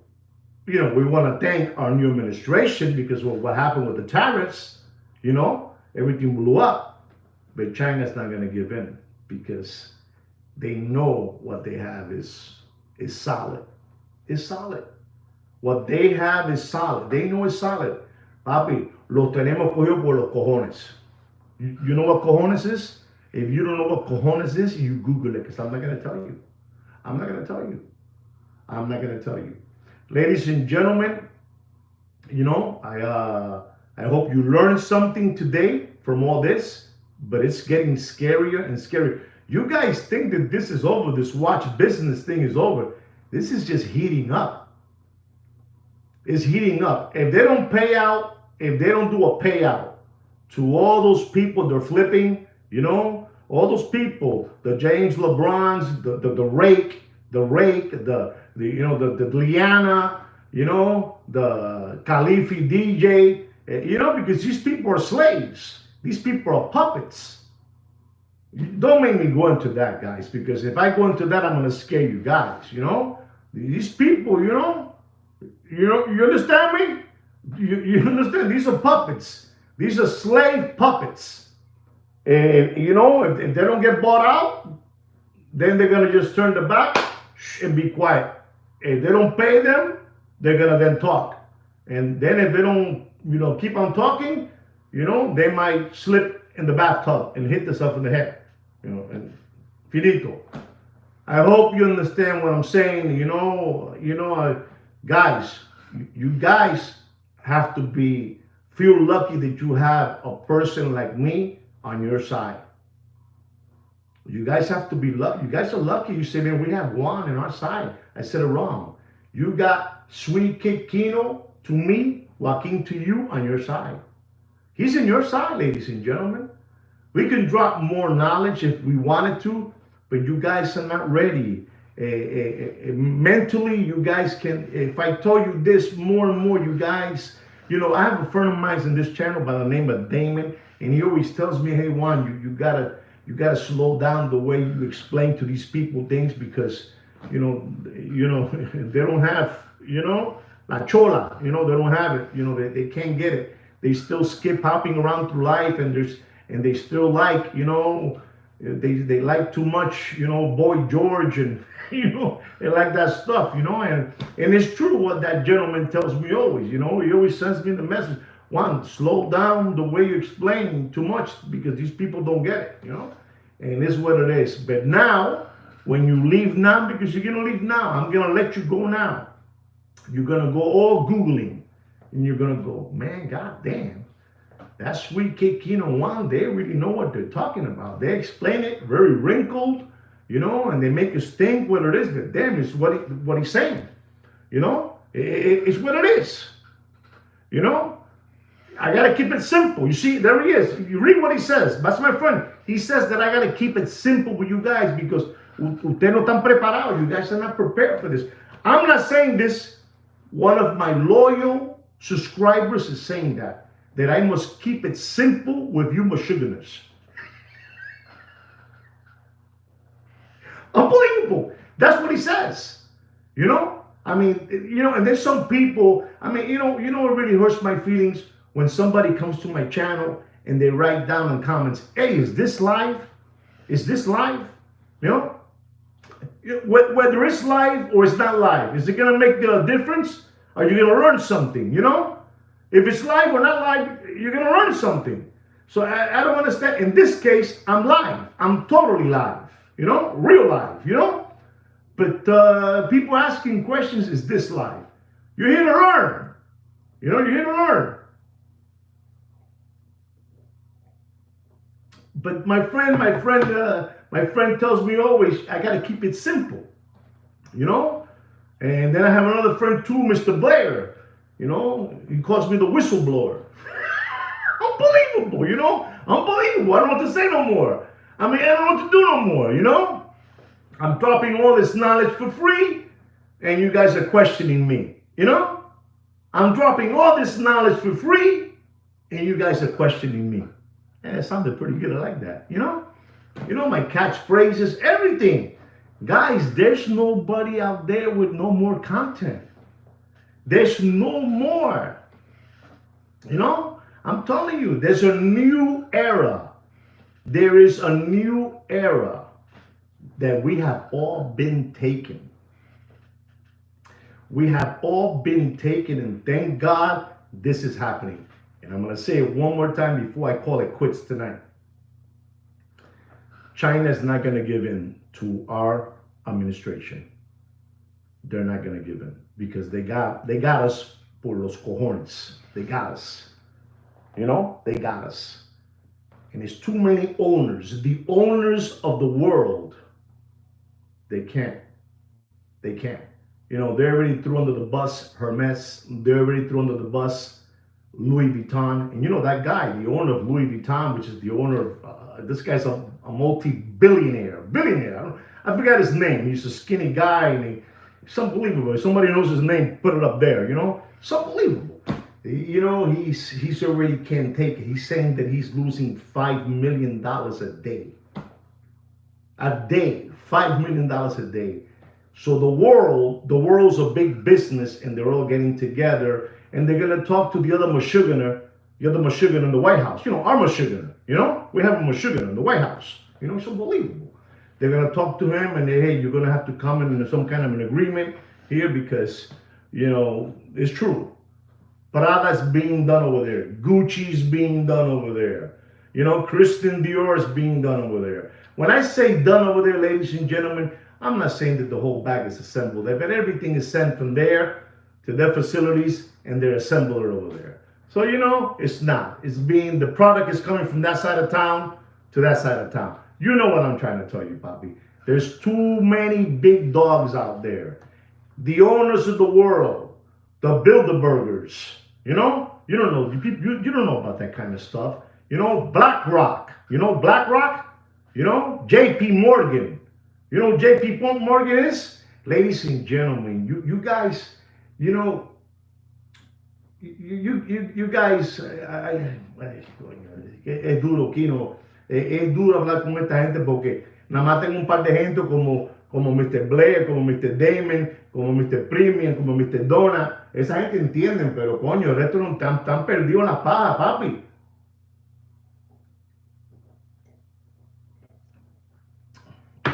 we want to thank our new administration because what happened with the tariffs, everything blew up. But China's not going to give in because they know what they have is solid. It's solid. What they have is solid. They know it's solid. Papi, lo tenemos cogido por los cojones. You know what cojones is? If you don't know what cojones is, you Google it because I'm not going to tell you. I'm not going to tell you. I'm not going to tell you. Ladies and gentlemen, I hope you learned something today from all this, but it's getting scarier and scarier. You guys think that this is over, this watch business thing is over. This is just heating up. It's heating up. If they don't pay out, if they don't do a payout to all those people they're flipping, all those people, the James LeBrons, the rake, the Liana, the Khalifi DJ, because these people are slaves. These people are puppets. Don't make me go into that, guys, because if I go into that, I'm going to scare you guys, These people, you understand me? You understand? These are puppets. These are slave puppets. And, if they don't get bought out, then they're going to just turn the back and be quiet. If they don't pay them, they're going to then talk. And then if they don't, keep on talking, they might slip in the bathtub and hit themselves in the head. And finito. I hope you understand what I'm saying. Guys, you guys have to feel lucky that you have a person like me on your side. You guys have to be lucky. You guys are lucky. You say, man, we have Juan on our side. I said it wrong. You got Sweet Kid Kino to me, Joaquin to you on your side. He's in your side, ladies and gentlemen. We can drop more knowledge if we wanted to, but you guys are not ready. Mentally, you guys can, if I tell you this more and more, you guys, I have a friend of mine in this channel by the name of Damon, and he always tells me, hey, Juan, you gotta slow down the way you explain to these people things because, they don't have, la chola, they don't have it, they can't get it. They still skip hopping around through life and they still like, they like too much, Boy George and, they like that stuff, and it's true what that gentleman tells me always, he always sends me the message, Juan, slow down the way you explain too much because these people don't get it, and it's what it is. But now, when you leave now, because you're going to leave now, I'm going to let you go now. You're going to go all Googling and you're going to go, man, goddamn. That Sweet Kid Kino Juan, they really know what they're talking about. They explain it very wrinkled, and they make us think what it is. But damn, it's what he's saying. It's what it is. I got to keep it simple. You see, there he is. You read what he says. That's my friend. He says that I got to keep it simple with you guys because usted no están preparados. You guys are not prepared for this. I'm not saying this. One of my loyal subscribers is saying that I must keep it simple with you Michiganers. Unbelievable. That's what he says. And there's some people, what really hurts my feelings when somebody comes to my channel and they write down in comments, hey, is this live? Is this live? Whether it's live or it's not live, is it going to make a difference? Are you going to learn something, If it's live or not live, you're going to learn something. So I don't understand. In this case, I'm live. I'm totally live, real live, But people asking questions, is this live? You're here to learn. You're here to learn. But my friend tells me always, I got to keep it simple, And then I have another friend too, Mr. Blair. He calls me the whistleblower. Unbelievable, Unbelievable. I don't know what to say no more. I don't know what to do no more, I'm dropping all this knowledge for free, and you guys are questioning me, I'm dropping all this knowledge for free, and you guys are questioning me. And it sounded pretty good. I like that, my catchphrases, everything. Guys, there's nobody out there with no more content. There's no more. You know, I'm telling you, there's a new era. There is a new era that we have all been taken. We have all been taken, and thank God this is happening. And I'm going to say it one more time before I call it quits tonight. China is not going to give in to our administration. They're not going to give in because they got us por los cojones. They got us. You know, they got us. And there's too many owners. The owners of the world, they can't. They can't. You know, they already threw under the bus Hermes. They already threw under the bus Louis Vuitton. And you know that guy, the owner of Louis Vuitton, which is the owner of, this guy's a multi-billionaire. Billionaire. I forgot his name. He's a skinny guy, and it's unbelievable. If somebody knows his name, put it up there, you know? It's unbelievable. You know, he's already can't take it. He's saying that he's losing $5 million a day. A day. $5 million a day. So the world's a big business, and they're all getting together, and they're gonna talk to the other Meshuggah in the White House. You know, our Meshuggah. You know, we have a Meshuggah in the White House. You know, it's unbelievable. They're gonna talk to him, and hey, you're gonna have to come in some kind of an agreement here because, you know, it's true. Prada's being done over there. Gucci's being done over there. You know, Christian Dior's being done over there. When I say done over there, ladies and gentlemen, I'm not saying that the whole bag is assembled there, but everything is sent from there to their facilities, and they're assembled over there. So, you know, it's not. It's being, the product is coming from that side of town to that side of town. You know what I'm trying to tell you, Bobby. There's too many big dogs out there. The owners of the world, the Bilderbergers, you know? You don't know, you don't know about that kind of stuff. You know, BlackRock. You know BlackRock? You know, JP Morgan. You know who JP Morgan is? Ladies and gentlemen, you guys, you know, you guys, es duro, Kino, es duro hablar con esta gente porque nada más tengo un par de gente como Mr. Blair, como Mr. Damon, como Mr. Premium, como Mr. Donna. Esa gente entienden, pero coño, el resto no están perdidos en la paja, papi.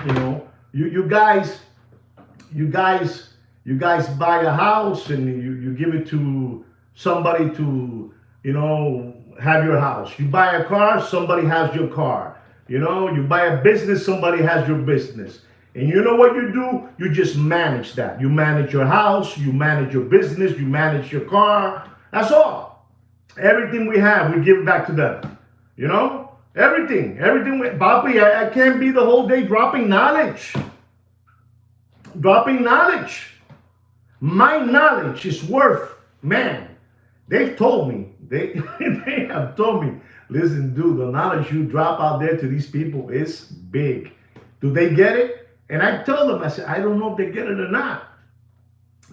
You know, you guys buy a house and you give it to somebody to, you know, have your house. You buy a car, somebody has your car. You know, you buy a business, somebody has your business. And you know what you do? You just manage that. You manage your house, you manage your business, you manage your car. That's all. Everything we have, we give back to them. You know? Everything. Papi, I can't be the whole day dropping knowledge. Dropping knowledge. My knowledge is worth, man. They've told me. They have told me, listen, dude, the knowledge you drop out there to these people is big. Do they get it? And I tell them, I said, I don't know if they get it or not.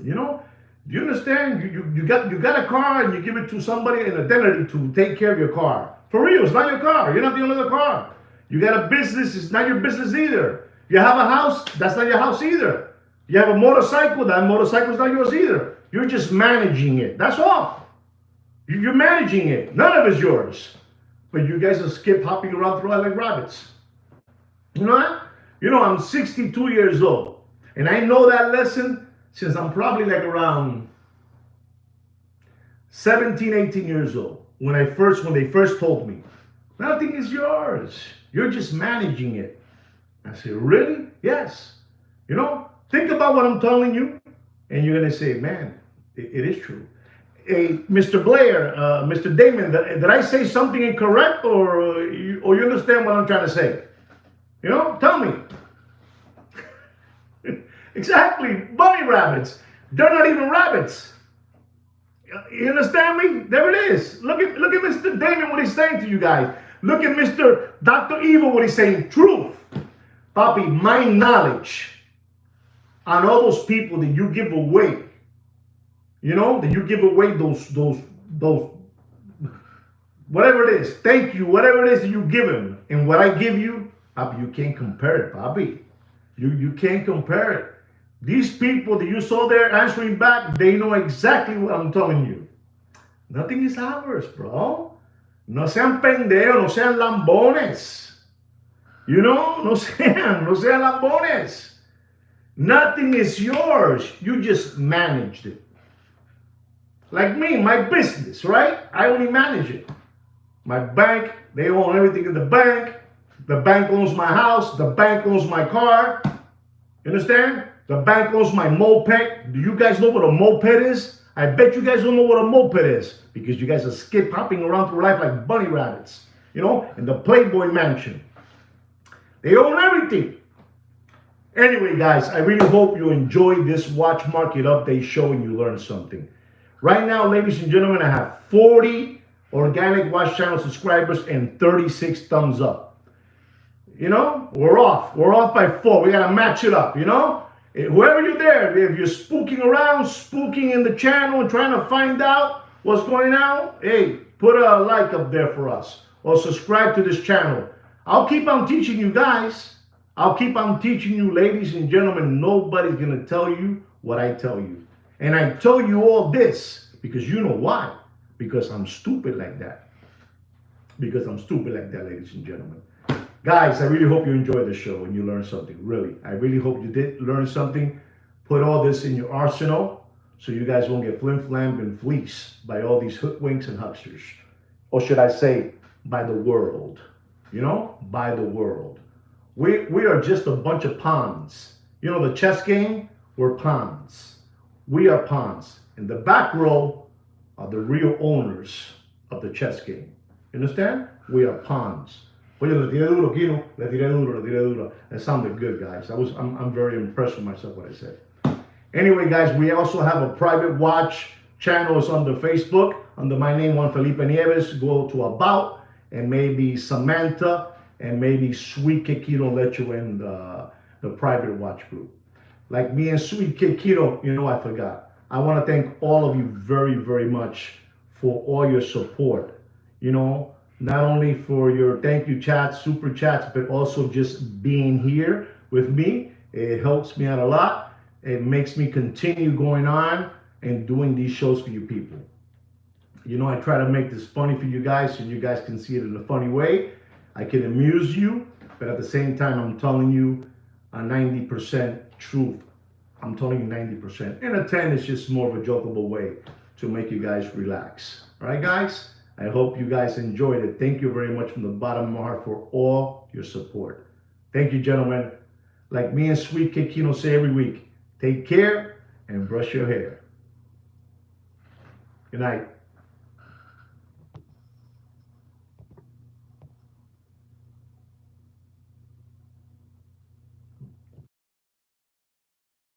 You know? Do you understand? You got a car and you give it to somebody in identity to take care of your car. For real, it's not your car. You're not the owner of the car. You got a business, it's not your business either. You have a house, that's not your house either. You have a motorcycle, that motorcycle's not yours either. You're just managing it. That's all. You're managing it. None of it's yours. But you guys are skip hopping around through like rabbits. You know what? You know, I'm 62 years old. And I know that lesson since I'm probably like around 17, 18 years old. When they first told me, nothing is yours. You're just managing it. I said, really? Yes. You know, think about what I'm telling you, and you're going to say, man, it is true. Hey, Mr. Blair, Mr. Damon, did I say something incorrect, or you understand what I'm trying to say? You know, tell me. Exactly, bunny rabbits. They're not even rabbits. You understand me? There it is. Look at Mr. Damon, what he's saying to you guys. Look at Mr. Dr. Evil, what he's saying. Truth. Papi, my knowledge on all those people that you give away, you know, that you give away those, whatever it is, thank you, whatever it is that you give him, and what I give you, Papi, you can't compare it, Papi. You can't compare it. These people that you saw there answering back, they know exactly what I'm telling you. Nothing is ours, bro. No sean pendejos, no sean lambones. You know, no sean lambones. Nothing is yours. You just managed it. Like me, my business, right? I only manage it. My bank, they own everything in the bank. The bank owns my house. The bank owns my car. You understand? The bank owns my moped. Do you guys know what a moped is? I bet you guys don't know what a moped is because you guys are skip hopping around through life like bunny rabbits, you know, in the Playboy mansion. They own everything. Anyway, guys, I really hope you enjoyed this Watch Market Update show and you learned something. Right now, ladies and gentlemen, I have 40 organic Watch Channel subscribers and 36 thumbs up. You know, we're off. We're off by 4. We got to match it up, you know? Whoever you're there, if you're spooking around, spooking in the channel and trying to find out what's going on, hey, put a like up there for us or subscribe to this channel. I'll keep on teaching you guys. I'll keep on teaching you, ladies and gentlemen. Nobody's going to tell you what I tell you. And I tell you all this because you know why. Because I'm stupid like that. Because I'm stupid like that, ladies and gentlemen. Guys, I really hope you enjoyed the show and you learned something. Really, I really hope you did learn something. Put all this in your arsenal so you guys won't get flim-flammed and fleeced by all these hoodwinks and hucksters. Or should I say, by the world. You know, by the world. We are just a bunch of pawns. You know the chess game? We're pawns. We are pawns. In the back row are the real owners of the chess game. You understand? We are pawns. Oye, le tiré duro, Kino. Le tiré duro. That sounded good, guys. I'm very impressed with myself what I said. Anyway, guys, we also have a private watch channel. It's under Facebook under my name, Juan Felipe Nieves. Go to About, and maybe Samantha and maybe Sweet Kikito let you in the private watch group. Like me and Sweet Kikito, you know, I forgot. I want to thank all of you very, very much for all your support. You know, not only for your thank you chats, super chats, but also just being here with me. It helps me out a lot. It makes me continue going on and doing these shows for you people. You know, I try to make this funny for you guys so you guys can see it in a funny way. I can amuse you, but at the same time, I'm telling you a 90% truth. I'm telling you 90%. And a 10 is just more of a jokeable way to make you guys relax. All right, guys? I hope you guys enjoyed it. Thank you very much from the bottom of my heart for all your support. Thank you, gentlemen. Like me and Sweet Kikino say every week, take care and brush your hair. Good night.